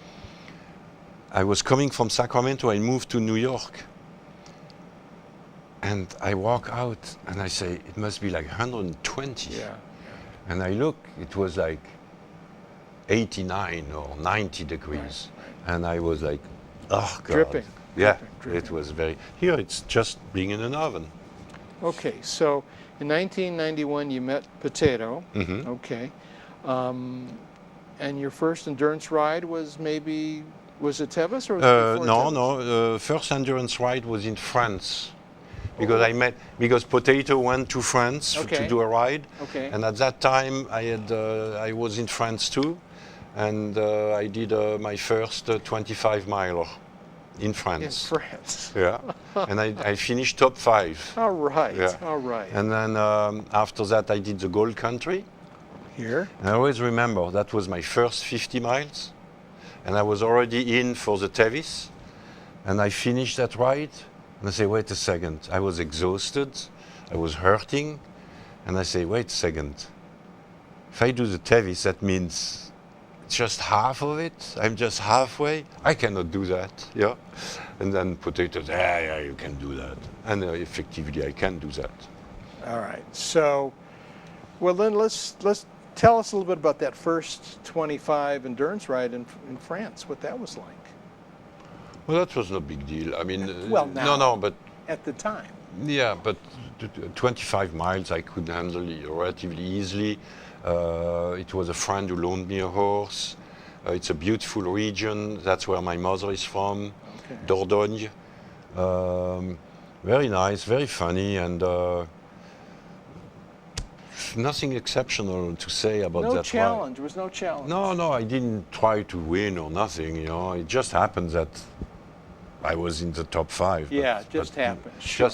I was coming from Sacramento. I moved to New York. And I walk out and I say, it must be like 120. Yeah. And I look, it was like 89 or 90 degrees. Right. And I was like, oh God. Dripping. Yeah, Dripping. it was very, here it's just being in an oven. Okay, so in 1991 you met Potato. Mhm. Okay. And your first endurance ride was it Tevis or was it before Tevis? No, first endurance ride was in France. Because Potato went to France to do a ride. Okay. And at that time I was in France too. And I did my first 25 miler in France. In France. Yeah. And I finished top 5. All right. Yeah. All right. And then after that I did the Gold Country. Here. And I always remember that was my first 50 miles. And I was already in for the Tevis. And I finished that ride. And I say, wait a second. I was exhausted. I was hurting. And I say, wait a second. If I do the Tevis, that means just half of it. I'm just halfway. I cannot do that. Yeah. And then Potato says, yeah, you can do that. And effectively, I can do that. All right. So, well, then let's tell us a little bit about that first 25 endurance ride in France. What that was like. Well, that was no big deal. I mean, well, now, no, but at the time. Yeah, but 25 miles I could handle relatively easily. It was a friend who loaned me a horse. It's a beautiful region. That's where my mother is from, okay. Dordogne. Very nice, very funny, and nothing exceptional to say about that ride. There was no challenge. No, I didn't try to win or nothing. It just happened that I was in the top 5. Yeah, it just happened. Sure.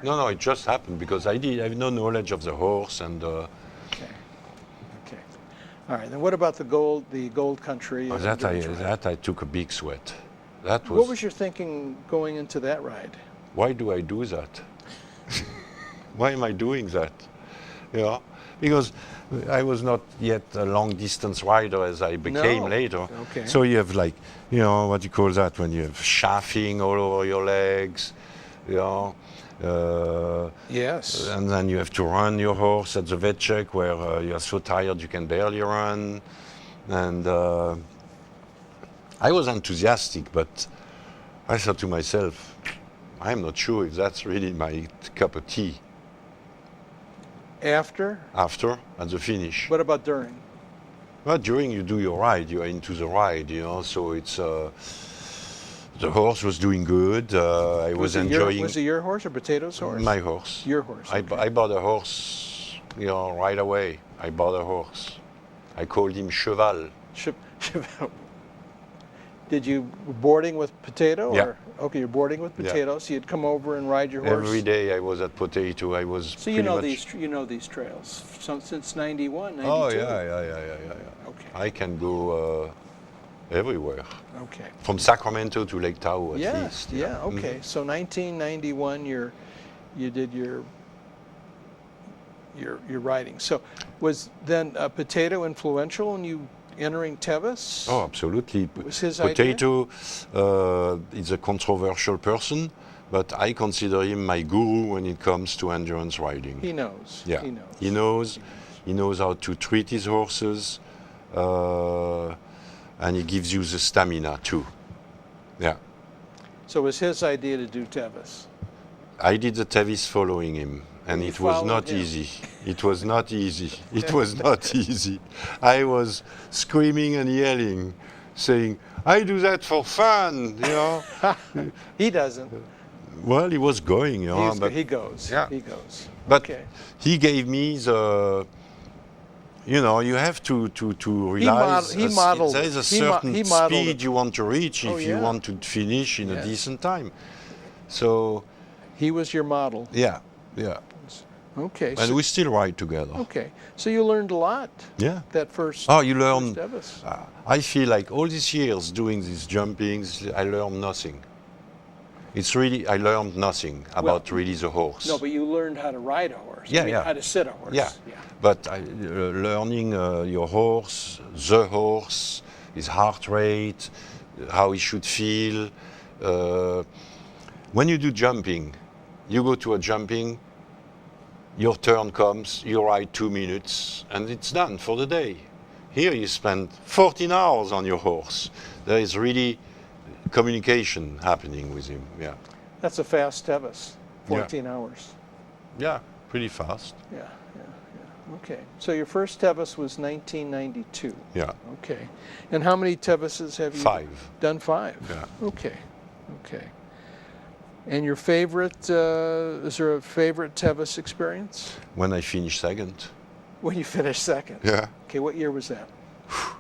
No, it just happened because I have no knowledge of the horse and. Okay. All right. Then what about the Gold Country? That I took a big sweat. That was. What was your thinking going into that ride? Why do I do that? Why am I doing that? Because I was not yet a long distance rider as I became later. Okay. So you have like, what you call that when you have chafing all over your legs, Yes. And then you have to run your horse at the vet check where you're so tired you can barely run. And I was enthusiastic, but I thought to myself, I'm not sure if that's really my cup of tea. After, at the finish. What about during? Well, during you do your ride, you are into the ride, so it's, the horse was doing good, I was enjoying. Was it your horse or Potato's horse? My horse. Your horse, okay. I bought a horse, right away. I bought a horse. I called him Cheval. Cheval. Did you boarding with Potato? Yeah. Or? Okay, you're boarding with Potato, so you'd come over and ride your horse? Every day I was at Potato. I was So you know these trails since 91, 92? Oh, yeah. Okay. I can go everywhere. Okay. From Sacramento to Lake Tahoe at least. Yeah, okay. Mm-hmm. So 1991 you did your riding. So was then Potato influential in you entering Tevis? Oh, absolutely. Was his Potato is a controversial person, but I consider him my guru when it comes to endurance riding. He knows. Yeah, He knows. he knows. He knows how to treat his horses, and he gives you the stamina too. Yeah. So it was his idea to do Tevis. I did the Tevis following him, and You it was followed not him. ezy. It was not easy. It was not easy. I was screaming and yelling, saying, "I do that for fun," you know. He doesn't. Well, he was going, you know, but He goes. Yeah. He goes. But okay. he gave me the, you know, you have to realize he modeled there is a it. certain He modeled speed it. you want to reach if Oh, you yeah. want to finish in Yeah. a decent time. So, He was your model. yeah, yeah. Okay. And So, we still ride together. okay. So you learned a lot Yeah. that first. Oh, you learn. first Tevis. I feel like all these years doing these jumpings, I learned nothing. It's really, I learned nothing about really the horse. No, but you learned how to ride a horse. Yeah, I mean, yeah. How to sit a horse. Yeah, but learning your horse, the horse, his heart rate, how he should feel. When you do jumping, you go to a jumping, your turn comes, you ride 2 minutes, and it's done for the day. Here you spend 14 hours on your horse. There is really communication happening with him. Yeah, That's a fast Tevis. 14 hours. yeah, pretty fast. Yeah. Okay. So your first Tevis was 1992. Yeah, Okay. And how many Tevises have you 5. done? 5. Yeah. Okay. Okay. And your favorite, is there a favorite Tevis experience? When I finished second. When you finished second. Yeah. Okay, what year was that?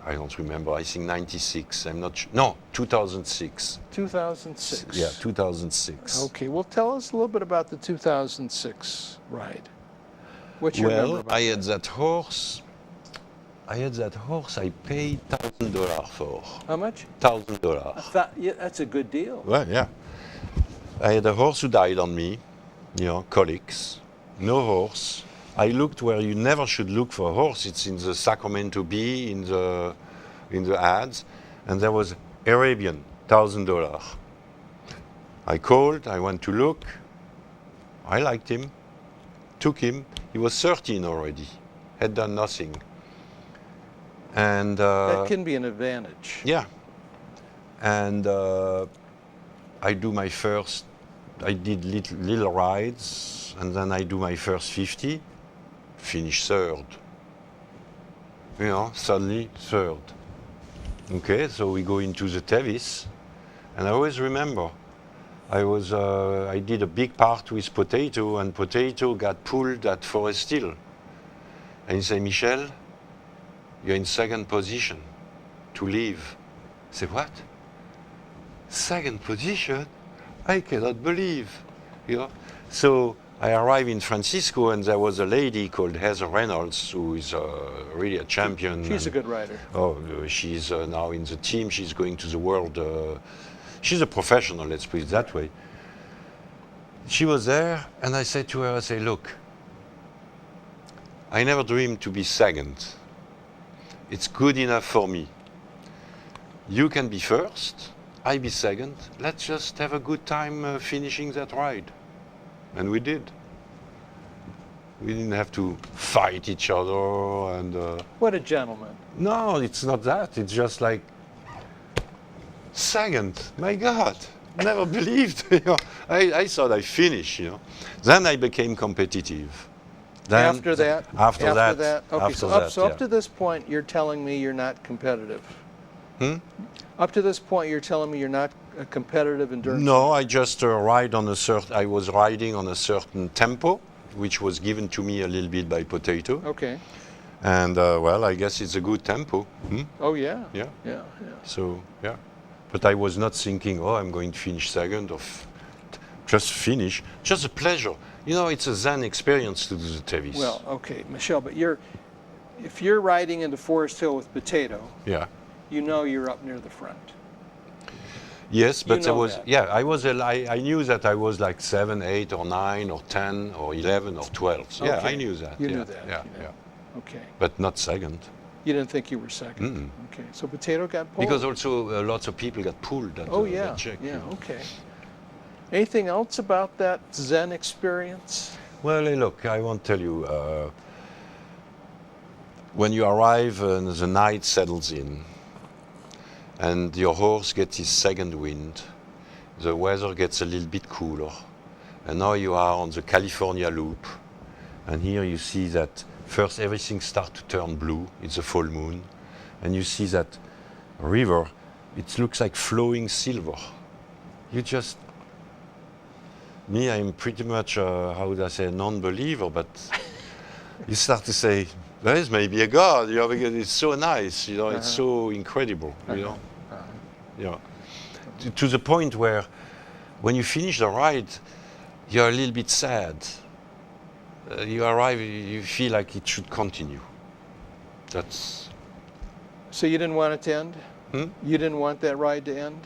I don't remember. I think 96. I'm not sure. No, 2006. 2006. Yeah, 2006. Okay, well tell us a little bit about the 2006 ride. What you remember Well, about I had that horse. I paid $1,000 for. How much? $1,000. Yeah, that's a good deal. Well, yeah. I had a horse who died on me, you know, colics. No horse. I looked where you never should look for a horse. It's in the Sacramento Bee, in the ads, and there was Arabian, $1,000. I called. I went to look. I liked him. Took him. He was 13 already. Had done nothing. And That can be an advantage. yeah. And I did little rides, and then I do my first 50, finish third. You know, suddenly third. Okay, so we go into the Tevis, and I always remember, I did a big part with Potato, and Potato got pulled at Forest Hill. And he said, "Michel, you're in second position to leave." I said, "What? Second position? I cannot believe." You know? So I arrived in Francisco, and there was a lady called Heather Reynolds, who is really a champion. She's a good rider. Oh, she's now in the team. She's going to the world. She's a professional, let's put it that way. She was there, and I said to her, I say, "Look, I never dreamed to be second. It's good enough for me. You can be first, I be second. Let's just have a good time finishing that ride." And we did. We didn't have to fight each other and... What a gentleman. No, it's not that. It's just like, second, my God, never believed. You know? I thought I finished, you know. Then I became competitive. Then, After that? After that. Okay, After so, that, up yeah. to this point, you're telling me you're not competitive. Hmm? Up to this point, you're telling me you're not a competitive endurance. No, I just ride on a certain. I was riding on a certain tempo, which was given to me a little bit by Potato. Okay. And well, I guess it's a good tempo. Hmm? Oh yeah. Yeah. Yeah. So yeah, but I was not thinking, oh, I'm going to finish second, or just finish. Just a pleasure. You know, it's a Zen experience to do the Tevis. Well, okay, Michel, but if you're riding into Forest Hill with Potato, yeah. you know you're up near the front. Yes, but know I was. that. Yeah, I knew that I was like 7, 8, or 9, or 10, or 11, or 12. So, yeah, Okay. I knew that. You yeah, knew that. Yeah, you know. yeah. Okay. But not second. You didn't think you were second? Mm-mm. Okay, so Potato got pulled? Because also lots of people got pulled at yeah, the check. yeah, okay. Anything else about that Zen experience? Well, look, I won't tell you. When you arrive and the night settles in, and your horse gets his second wind, the weather gets a little bit cooler, and now you are on the California loop, and here you see that first everything starts to turn blue. It's a full moon, and you see that river. It looks like flowing silver. You just me, I'm pretty much, how would I say, a non-believer, but you start to say, there is maybe a God, because it's so nice, it's so incredible, To the point where, when you finish the ride, you're a little bit sad. You arrive, you feel like it should continue. That's... So you didn't want it to end? You didn't want that ride to end?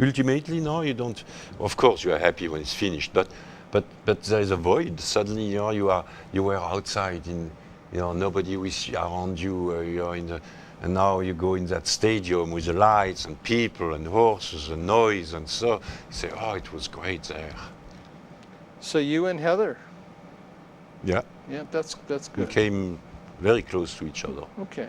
Ultimately, no, you don't. Of course, you are happy when it's finished, but there is a void. Suddenly, you were outside, nobody with around you. You're and now you go in that stadium with the lights and people and horses and noise and so. You say, oh, it was great there. So you and Heather? Yeah. Yeah, that's good. We came very close to each other. Okay,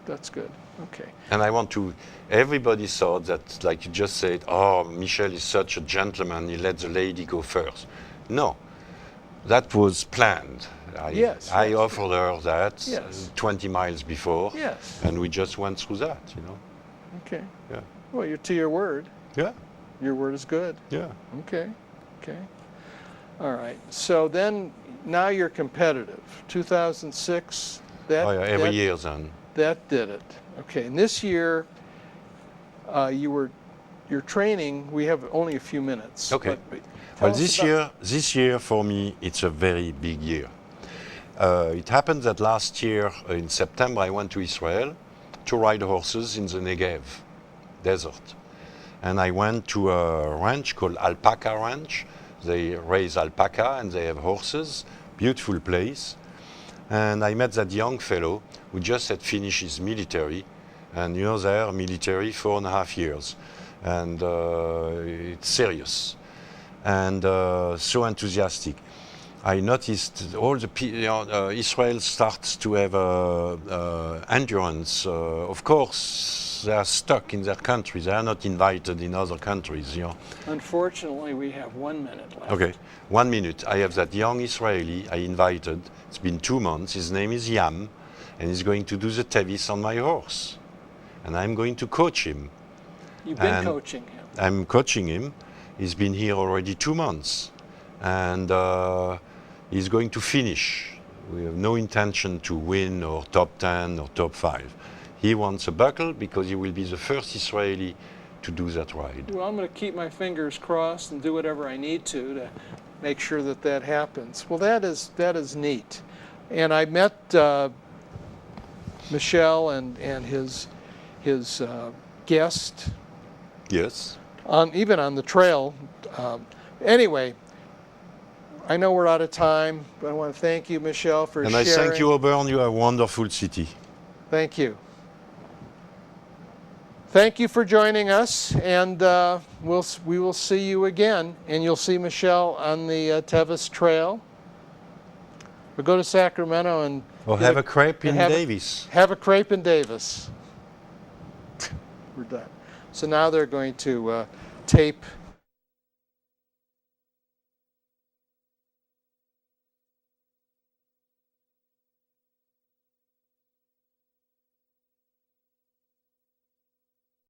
that's good. Okay. And I want to, everybody thought that, like you just said, oh, Michel is such a gentleman, he let the lady go first. No, that was planned. I offered her that 20 miles before, and we just went through that, Okay. Yeah. Well, you're to your word. Yeah. Your word is good. Yeah. Okay. All right. So then, now you're competitive. 2006. Every year then. That did it. Okay. And this year, you're training. We have only a few minutes. Okay. Well, this year for me, it's a very big year. It happened that last year in September, I went to Israel to ride horses in the Negev desert. And I went to a ranch called Alpaca Ranch. They raise alpaca and they have horses. Beautiful place. And I met that young fellow who just had finished his military. And they're military 4.5 years. And it's serious. And so enthusiastic. I noticed all the Israel starts to have endurance. Of course, they are stuck in their country. They are not invited in other countries. Unfortunately, we have 1 minute left. Okay, 1 minute. I have that young Israeli I invited. It's been 2 months. His name is Yam, and he's going to do the Tevis on my horse. And I'm going to coach him. You've been coaching him. I'm coaching him. He's been here already 2 months. And he's going to finish. We have no intention to win or top 10 or top 5. He wants a buckle because he will be the first Israeli to do that ride. Well, I'm going to keep my fingers crossed and do whatever I need to make sure that happens. Well, that is neat. And I met Michel and his guest. Yes. Even on the trail. Anyway, I know we're out of time, but I want to thank you, Michel, for sharing. And I thank you, Auburn. You are a wonderful city. Thank you. Thank you for joining us, and we will see you again, and you'll see Michel on the Tevis Trail. We'll go to Sacramento and have a crepe in Davis. Have a crepe in Davis. We're done. So now they're going to tape